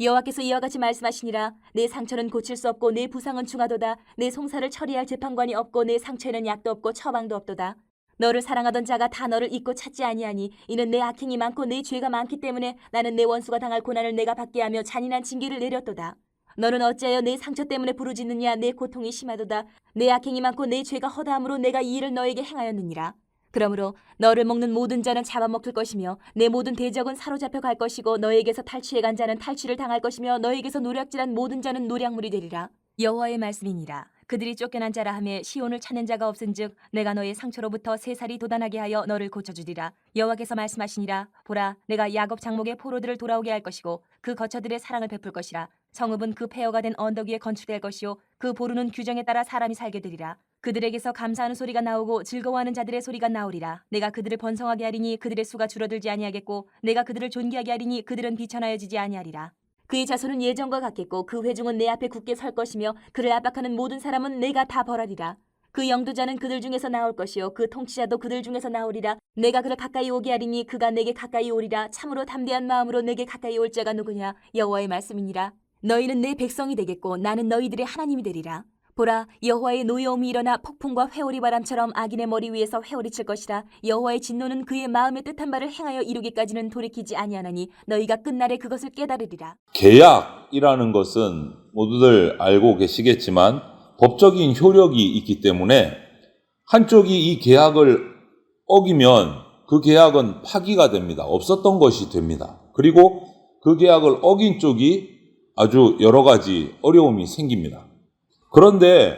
여호와께서 이와 같이 말씀하시니라. 내 상처는 고칠 수 없고 내 부상은 중하도다. 내 송사를 처리할 재판관이 없고 내 상처에는 약도 없고 처방도 없도다. 너를 사랑하던 자가 다 너를 잊고 찾지 아니하니 이는 내 악행이 많고 내 죄가 많기 때문에 나는 내 원수가 당할 고난을 내가 받게 하며 잔인한 징계를 내렸도다. 너는 어찌하여 내 상처 때문에 부르짖느냐. 내 고통이 심하도다. 내 악행이 많고 내 죄가 허다함으로 내가 이 일을 너에게 행하였느니라. 그러므로 너를 먹는 모든 자는 잡아먹힐 것이며 내 모든 대적은 사로잡혀 갈 것이고 너에게서 탈취해 간 자는 탈취를 당할 것이며 너에게서 노략질한 모든 자는 노략물이 되리라. 여호와의 말씀이니라. 그들이 쫓겨난 자라 하며 시온을 찾는 자가 없은즉 내가 너의 상처로부터 새살이 돋아나게 하여 너를 고쳐주리라. 여호와께서 말씀하시니라. 보라, 내가 야곱 장목의 포로들을 돌아오게 할 것이고 그 거처들의 사랑을 베풀 것이라. 성읍은 그 폐허가 된 언덕 위에 건축될 것이요 그 보루는 규정에 따라 사람이 살게 되리라. 그들에게서 감사하는 소리가 나오고 즐거워하는 자들의 소리가 나오리라. 내가 그들을 번성하게 하리니 그들의 수가 줄어들지 아니하겠고 내가 그들을 존귀하게 하리니 그들은 비천하여지지 아니하리라. 그의 자손은 예전과 같겠고 그 회중은 내 앞에 굳게 설 것이며 그를 압박하는 모든 사람은 내가 다 벌하리라. 그 영도자는 그들 중에서 나올 것이요 그 통치자도 그들 중에서 나오리라. 내가 그를 가까이 오게 하리니 그가 내게 가까이 오리라. 참으로 담대한 마음으로 내게 가까이 올 자가 누구냐. 여호와의 말씀이니라. 너희는 내 백성이 되겠고 나는 너희들의 하나님이 되리라. 보라, 여호와의 노여움이 일어나 폭풍과 회오리 바람처럼 악인의 머리 위에서 회오리 칠 것이라. 여호와의 진노는 그의 마음에 뜻한 바를 행하여 이루기까지는 돌이키지 아니하나니 너희가 끝날에 그것을 깨달으리라. 계약이라는 것은 모두들 알고 계시겠지만 법적인 효력이 있기 때문에 한쪽이 이 계약을 어기면 그 계약은 파기가 됩니다. 없었던 것이 됩니다. 그리고 그 계약을 어긴 쪽이 아주 여러 가지 어려움이 생깁니다. 그런데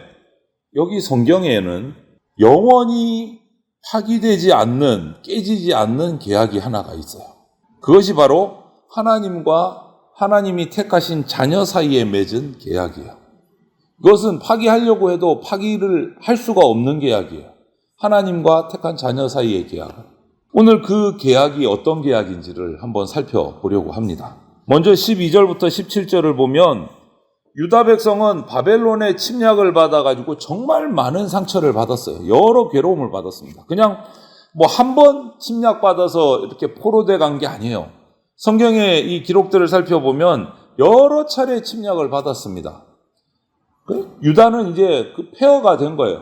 여기 성경에는 영원히 파기되지 않는, 깨지지 않는 계약이 하나가 있어요. 그것이 바로 하나님과 하나님이 택하신 자녀 사이에 맺은 계약이에요. 그것은 파기하려고 해도 파기를 할 수가 없는 계약이에요. 하나님과 택한 자녀 사이의 계약은. 오늘 그 계약이 어떤 계약인지를 한번 살펴보려고 합니다. 먼저 12절부터 17절을 보면 유다 백성은 바벨론의 침략을 받아가지고 정말 많은 상처를 받았어요. 여러 괴로움을 받았습니다. 그냥 뭐 한 번 침략받아서 이렇게 포로돼 간 게 아니에요. 성경의 이 기록들을 살펴보면 여러 차례 침략을 받았습니다. 유다는 이제 그 폐허가 된 거예요.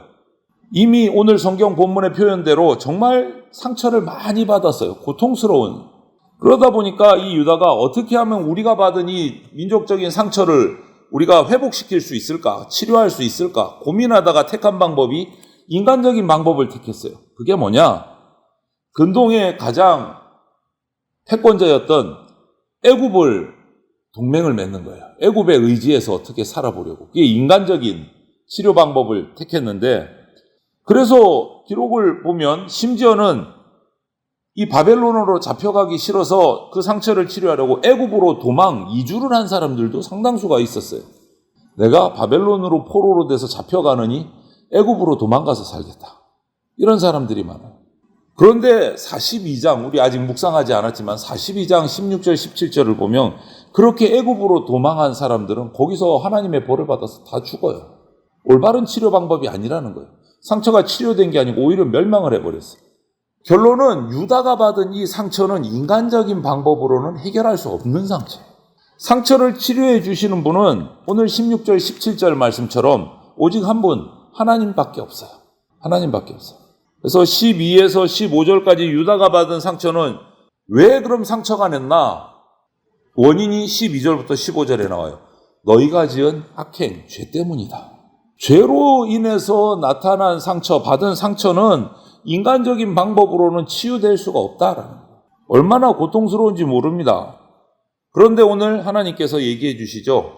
이미 오늘 성경 본문의 표현대로 정말 상처를 많이 받았어요. 고통스러운. 그러다 보니까 이 유다가 어떻게 하면 우리가 받은 이 민족적인 상처를 우리가 회복시킬 수 있을까? 치료할 수 있을까? 고민하다가 택한 방법이 인간적인 방법을 택했어요. 그게 뭐냐? 근동의 가장 패권자였던 애굽을 동맹을 맺는 거예요. 애굽에 의지해서 어떻게 살아보려고. 그게 인간적인 치료 방법을 택했는데 그래서 기록을 보면 심지어는 이 바벨론으로 잡혀가기 싫어서 그 상처를 치료하려고 애굽으로 이주를 한 사람들도 상당수가 있었어요. 내가 바벨론으로 포로로 돼서 잡혀가느니 애굽으로 도망가서 살겠다. 이런 사람들이 많아요. 그런데 42장, 우리 아직 묵상하지 않았지만 42장 16절 17절을 보면 그렇게 애굽으로 도망한 사람들은 거기서 하나님의 벌을 받아서 다 죽어요. 올바른 치료 방법이 아니라는 거예요. 상처가 치료된 게 아니고 오히려 멸망을 해버렸어요. 결론은 유다가 받은 이 상처는 인간적인 방법으로는 해결할 수 없는 상처예요. 상처를 치료해 주시는 분은 오늘 16절, 17절 말씀처럼 오직 한 분, 하나님밖에 없어요. 하나님밖에 없어요. 그래서 12에서 15절까지 유다가 받은 상처는 왜 그럼 상처가 냈나? 원인이 12절부터 15절에 나와요. 너희가 지은 악행, 죄 때문이다. 죄로 인해서 나타난 상처, 받은 상처는 인간적인 방법으로는 치유될 수가 없다라는 거예요. 얼마나 고통스러운지 모릅니다. 그런데 오늘 하나님께서 얘기해 주시죠.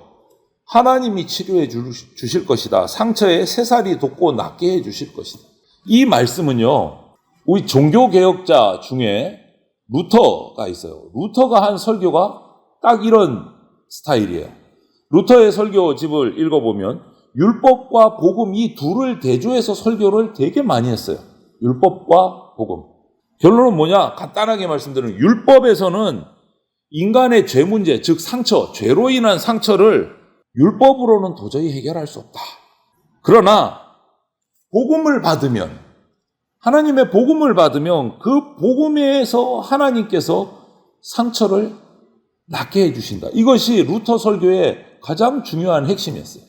하나님이 치료해 주실 것이다. 상처에 새살이 돋고 낫게 해 주실 것이다. 이 말씀은요. 우리 종교개혁자 중에 루터가 있어요. 루터가 한 설교가 딱 이런 스타일이에요. 루터의 설교집을 읽어보면 율법과 복음 이 둘을 대조해서 설교를 되게 많이 했어요. 율법과 복음. 결론은 뭐냐? 간단하게 말씀드리면 율법에서는 인간의 죄 문제, 즉 상처, 죄로 인한 상처를 율법으로는 도저히 해결할 수 없다. 그러나 복음을 받으면, 하나님의 복음을 받으면 그 복음에서 하나님께서 상처를 낫게 해주신다. 이것이 루터 설교의 가장 중요한 핵심이었어요.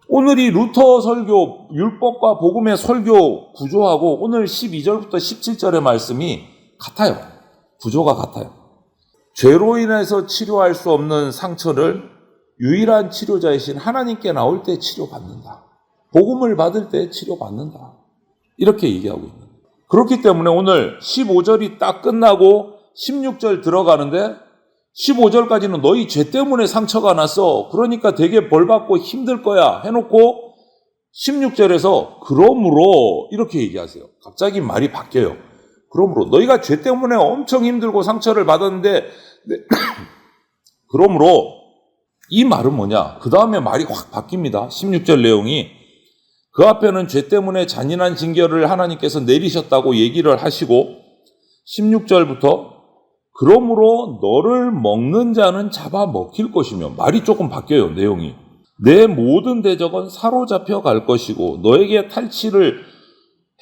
오늘 이 루터 설교, 율법과 복음의 설교 구조하고 오늘 12절부터 17절의 말씀이 같아요. 구조가 같아요. 죄로 인해서 치료할 수 없는 상처를 유일한 치료자이신 하나님께 나올 때 치료받는다. 복음을 받을 때 치료받는다. 이렇게 얘기하고 있는 거예요. 그렇기 때문에 오늘 15절이 딱 끝나고 16절 들어가는데 15절까지는 너희 죄 때문에 상처가 났어. 그러니까 되게 벌받고 힘들 거야. 해놓고 16절에서 그러므로 이렇게 얘기하세요. 갑자기 말이 바뀌어요. 그러므로 너희가 죄 때문에 엄청 힘들고 상처를 받았는데 그러므로 이 말은 뭐냐? 그 다음에 말이 확 바뀝니다. 16절 내용이 그 앞에는 죄 때문에 잔인한 징계를 하나님께서 내리셨다고 얘기를 하시고 16절부터 그러므로 너를 먹는 자는 잡아먹힐 것이며 말이 조금 바뀌어요. 내용이. 내 모든 대적은 사로잡혀 갈 것이고 너에게 탈취를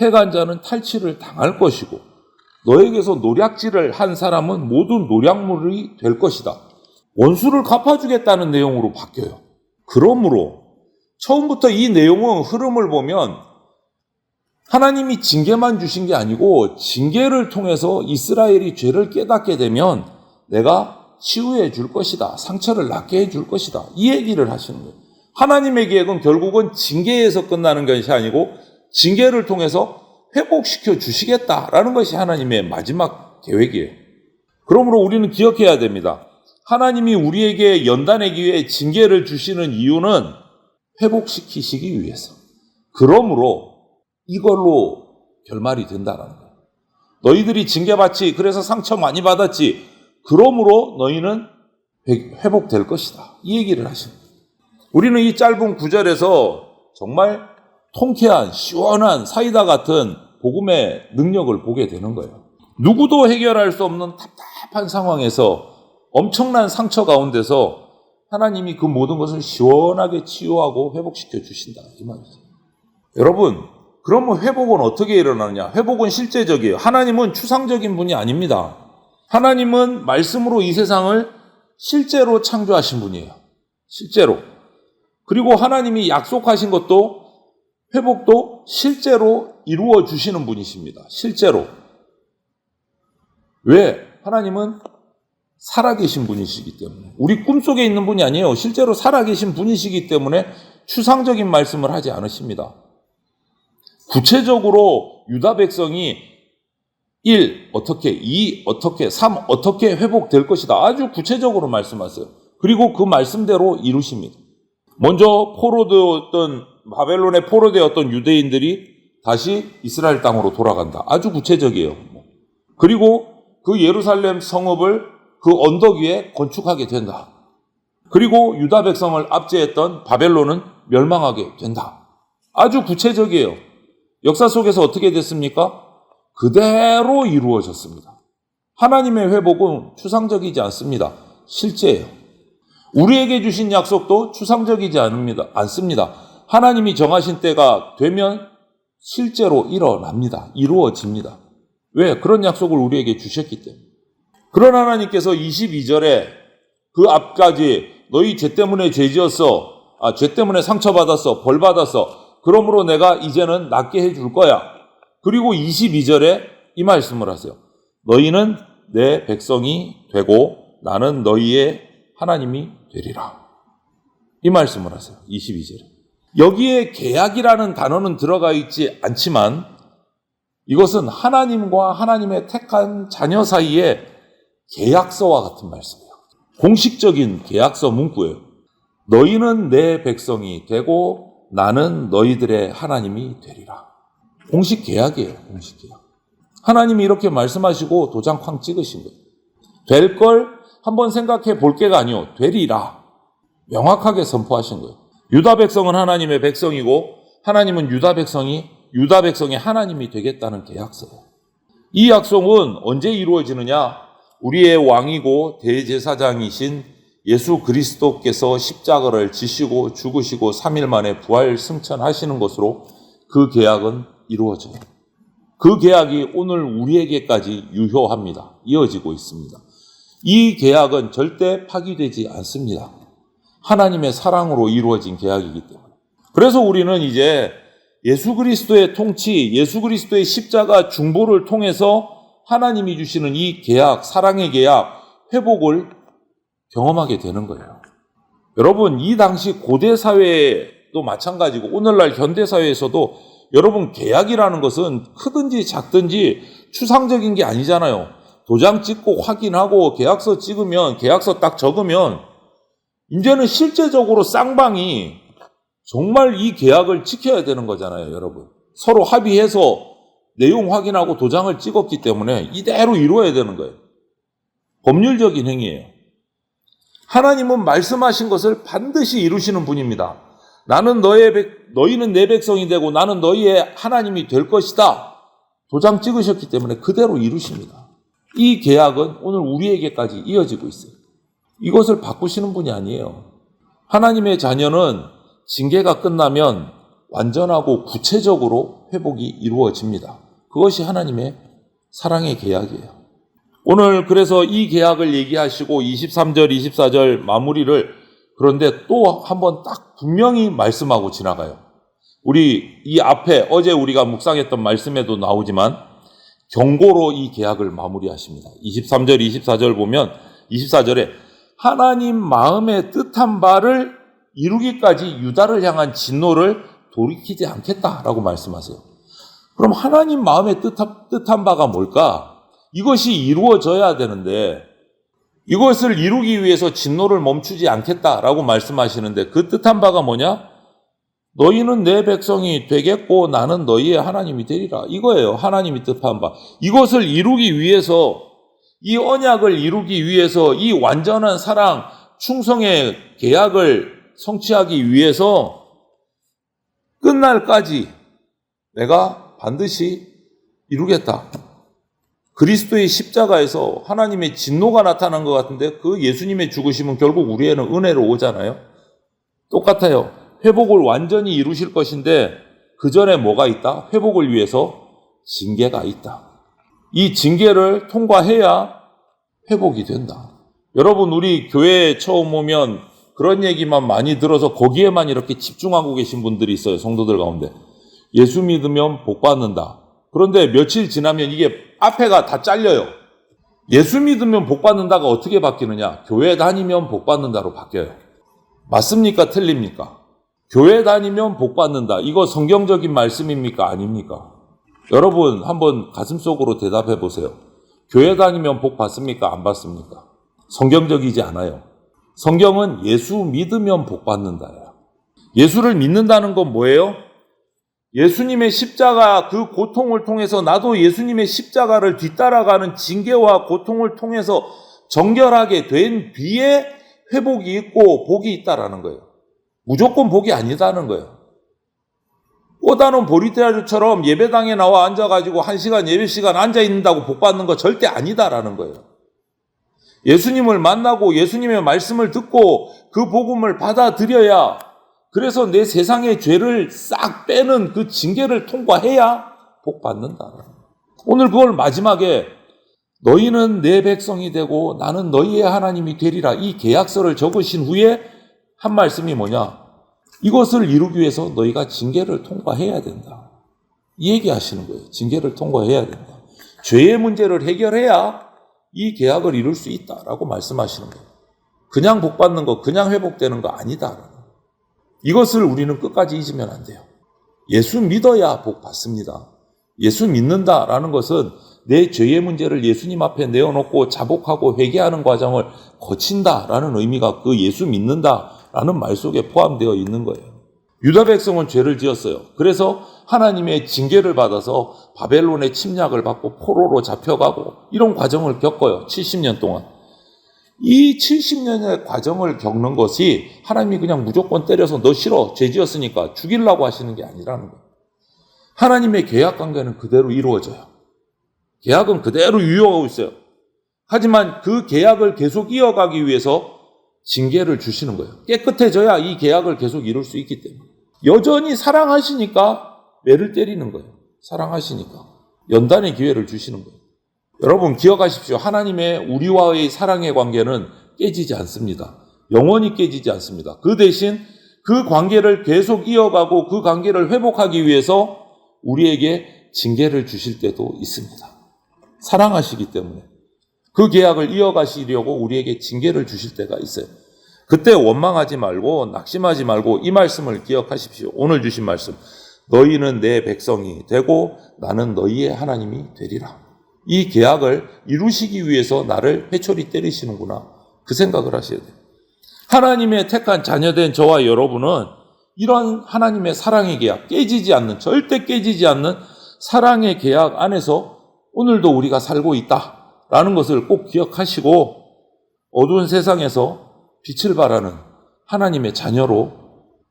해간 자는 탈취를 당할 것이고 너에게서 노략질을 한 사람은 모두 노략물이 될 것이다. 원수를 갚아주겠다는 내용으로 바뀌어요. 그러므로 처음부터 이 내용은 흐름을 보면 하나님이 징계만 주신 게 아니고 징계를 통해서 이스라엘이 죄를 깨닫게 되면 내가 치유해 줄 것이다. 상처를 낫게 해 줄 것이다. 이 얘기를 하시는 거예요. 하나님의 계획은 결국은 징계에서 끝나는 것이 아니고 징계를 통해서 회복시켜 주시겠다라는 것이 하나님의 마지막 계획이에요. 그러므로 우리는 기억해야 됩니다. 하나님이 우리에게 연단의 기회에 징계를 주시는 이유는 회복시키시기 위해서. 그러므로 이걸로 결말이 된다는 거예요. 너희들이 징계받지, 그래서 상처 많이 받았지, 그러므로 너희는 회복될 것이다. 이 얘기를 하시는 거예요. 우리는 이 짧은 구절에서 정말 통쾌한, 시원한 사이다 같은 복음의 능력을 보게 되는 거예요. 누구도 해결할 수 없는 답답한 상황에서 엄청난 상처 가운데서 하나님이 그 모든 것을 시원하게 치유하고 회복시켜 주신다. 이 말이죠. 여러분, 그러면 회복은 어떻게 일어나느냐? 회복은 실제적이에요. 하나님은 추상적인 분이 아닙니다. 하나님은 말씀으로 이 세상을 실제로 창조하신 분이에요. 실제로. 그리고 하나님이 약속하신 것도 회복도 실제로 이루어 주시는 분이십니다. 실제로. 왜? 하나님은 살아계신 분이시기 때문에. 우리 꿈속에 있는 분이 아니에요. 실제로 살아계신 분이시기 때문에 추상적인 말씀을 하지 않으십니다. 구체적으로 유다 백성이 1. 어떻게, 2. 어떻게, 3. 어떻게 회복될 것이다. 아주 구체적으로 말씀하세요. 그리고 그 말씀대로 이루십니다. 먼저 바벨론에 포로되었던 유대인들이 다시 이스라엘 땅으로 돌아간다. 아주 구체적이에요. 그리고 그 예루살렘 성읍을 그 언덕 위에 건축하게 된다. 그리고 유다 백성을 압제했던 바벨론은 멸망하게 된다. 아주 구체적이에요. 역사 속에서 어떻게 됐습니까? 그대로 이루어졌습니다. 하나님의 회복은 추상적이지 않습니다. 실제예요. 우리에게 주신 약속도 추상적이지 않습니다. 하나님이 정하신 때가 되면 실제로 일어납니다. 이루어집니다. 왜? 그런 약속을 우리에게 주셨기 때문에. 그런 하나님께서 22절에 그 앞까지 너희 죄 때문에 죄지었어. 죄 때문에 상처받았어. 벌받았어. 그러므로 내가 이제는 낫게 해줄 거야. 그리고 22절에 이 말씀을 하세요. 너희는 내 백성이 되고 나는 너희의 하나님이 되리라. 이 말씀을 하세요. 22절에. 여기에 계약이라는 단어는 들어가 있지 않지만 이것은 하나님과 하나님의 택한 자녀 사이의 계약서와 같은 말씀이에요. 공식적인 계약서 문구예요. 너희는 내 백성이 되고 나는 너희들의 하나님이 되리라. 공식 계약이에요. 공식 계약. 하나님이 이렇게 말씀하시고 도장 쾅 찍으신 거예요. 될 걸 한번 생각해 볼 게가 아니요. 되리라. 명확하게 선포하신 거예요. 유다 백성은 하나님의 백성이고 하나님은 유다 백성의 하나님이 되겠다는 계약서예요. 이 약속은 언제 이루어지느냐? 우리의 왕이고 대제사장이신 예수 그리스도께서 십자가를 지시고 죽으시고 3일 만에 부활 승천하시는 것으로 그 계약은 이루어져요. 그 계약이 오늘 우리에게까지 유효합니다. 이어지고 있습니다. 이 계약은 절대 파기되지 않습니다. 하나님의 사랑으로 이루어진 계약이기 때문에. 그래서 우리는 이제 예수 그리스도의 통치, 예수 그리스도의 십자가 중보를 통해서 하나님이 주시는 이 계약, 사랑의 계약, 회복을 경험하게 되는 거예요. 여러분, 이 당시 고대 사회도 마찬가지고 오늘날 현대 사회에서도 여러분, 계약이라는 것은 크든지 작든지 추상적인 게 아니잖아요. 도장 찍고 확인하고 계약서 찍으면, 계약서 딱 적으면 이제는 실제적으로 쌍방이 정말 이 계약을 지켜야 되는 거잖아요, 여러분. 서로 합의해서 내용 확인하고 도장을 찍었기 때문에 이대로 이루어야 되는 거예요. 법률적인 행위예요. 하나님은 말씀하신 것을 반드시 이루시는 분입니다. 너희는 내 백성이 되고 나는 너희의 하나님이 될 것이다. 도장 찍으셨기 때문에 그대로 이루십니다. 이 계약은 오늘 우리에게까지 이어지고 있어요. 이것을 바꾸시는 분이 아니에요. 하나님의 자녀는 징계가 끝나면 완전하고 구체적으로 회복이 이루어집니다. 그것이 하나님의 사랑의 계약이에요. 오늘 그래서 이 계약을 얘기하시고 23절, 24절 마무리를 그런데 또 한번 딱 분명히 말씀하고 지나가요. 우리 이 앞에 어제 우리가 묵상했던 말씀에도 나오지만 경고로 이 계약을 마무리하십니다. 23절, 24절 보면 24절에 하나님 마음에 뜻한 바를 이루기까지 유다를 향한 진노를 돌이키지 않겠다라고 말씀하세요. 그럼 하나님 마음에 뜻한 바가 뭘까? 이것이 이루어져야 되는데 이것을 이루기 위해서 진노를 멈추지 않겠다라고 말씀하시는데 그 뜻한 바가 뭐냐? 너희는 내 백성이 되겠고 나는 너희의 하나님이 되리라. 이거예요. 하나님이 뜻한 바. 이것을 이루기 위해서 이 언약을 이루기 위해서 이 완전한 사랑, 충성의 계약을 성취하기 위해서 끝날까지 내가 반드시 이루겠다. 그리스도의 십자가에서 하나님의 진노가 나타난 것 같은데 그 예수님의 죽으심은 결국 우리에는 은혜로 오잖아요. 똑같아요. 회복을 완전히 이루실 것인데 그 전에 뭐가 있다? 회복을 위해서 징계가 있다. 이 징계를 통과해야 회복이 된다. 여러분, 우리 교회에 처음 오면 그런 얘기만 많이 들어서 거기에만 이렇게 집중하고 계신 분들이 있어요. 성도들 가운데. 예수 믿으면 복 받는다. 그런데 며칠 지나면 이게 앞에가 다 잘려요. 예수 믿으면 복 받는다가 어떻게 바뀌느냐? 교회 다니면 복 받는다로 바뀌어요. 맞습니까? 틀립니까? 교회 다니면 복 받는다. 이거 성경적인 말씀입니까? 아닙니까? 여러분 한번 가슴속으로 대답해 보세요. 교회 다니면 복 받습니까? 안 받습니까? 성경적이지 않아요. 성경은 예수 믿으면 복 받는다예요. 예수를 믿는다는 건 뭐예요? 예수님의 십자가 그 고통을 통해서 나도 예수님의 십자가를 뒤따라가는 징계와 고통을 통해서 정결하게 된 뒤에 회복이 있고 복이 있다라는 거예요. 무조건 복이 아니다는 거예요. 꼬다는 보리떼아주처럼 예배당에 나와 앉아가지고 1시간 예배 시간 앉아있는다고 복 받는 거 절대 아니다라는 거예요. 예수님을 만나고 예수님의 말씀을 듣고 그 복음을 받아들여야 그래서 내 세상의 죄를 싹 빼는 그 징계를 통과해야 복 받는다. 오늘 그걸 마지막에 너희는 내 백성이 되고 나는 너희의 하나님이 되리라 이 계약서를 적으신 후에 한 말씀이 뭐냐? 이것을 이루기 위해서 너희가 징계를 통과해야 된다. 이 얘기하시는 거예요. 징계를 통과해야 된다. 죄의 문제를 해결해야 이 계약을 이룰 수 있다라고 말씀하시는 거예요. 그냥 복 받는 거, 그냥 회복되는 거 아니다. 이것을 우리는 끝까지 잊으면 안 돼요. 예수 믿어야 복 받습니다. 예수 믿는다라는 것은 내 죄의 문제를 예수님 앞에 내어놓고 자복하고 회개하는 과정을 거친다라는 의미가 그 예수 믿는다라는 말 속에 포함되어 있는 거예요. 유다 백성은 죄를 지었어요. 그래서 하나님의 징계를 받아서 바벨론의 침략을 받고 포로로 잡혀가고 이런 과정을 겪어요. 70년 동안. 이 70년의 과정을 겪는 것이 하나님이 그냥 무조건 때려서 너 싫어, 죄 지었으니까 죽이려고 하시는 게 아니라는 거예요. 하나님의 계약 관계는 그대로 이루어져요. 계약은 그대로 유효하고 있어요. 하지만 그 계약을 계속 이어가기 위해서 징계를 주시는 거예요. 깨끗해져야 이 계약을 계속 이룰 수 있기 때문에. 여전히 사랑하시니까 매를 때리는 거예요. 사랑하시니까. 연단의 기회를 주시는 거예요. 여러분 기억하십시오. 하나님의 우리와의 사랑의 관계는 깨지지 않습니다. 영원히 깨지지 않습니다. 그 대신 그 관계를 계속 이어가고 그 관계를 회복하기 위해서 우리에게 징계를 주실 때도 있습니다. 사랑하시기 때문에 그 계약을 이어가시려고 우리에게 징계를 주실 때가 있어요. 그때 원망하지 말고 낙심하지 말고 이 말씀을 기억하십시오. 오늘 주신 말씀. 너희는 내 백성이 되고 나는 너희의 하나님이 되리라. 이 계약을 이루시기 위해서 나를 회초리 때리시는구나. 그 생각을 하셔야 돼요. 하나님의 택한 자녀된 저와 여러분은 이런 하나님의 사랑의 계약, 깨지지 않는, 절대 깨지지 않는 사랑의 계약 안에서 오늘도 우리가 살고 있다라는 것을 꼭 기억하시고 어두운 세상에서 빛을 발하는 하나님의 자녀로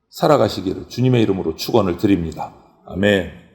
살아가시기를 주님의 이름으로 축원을 드립니다. 아멘.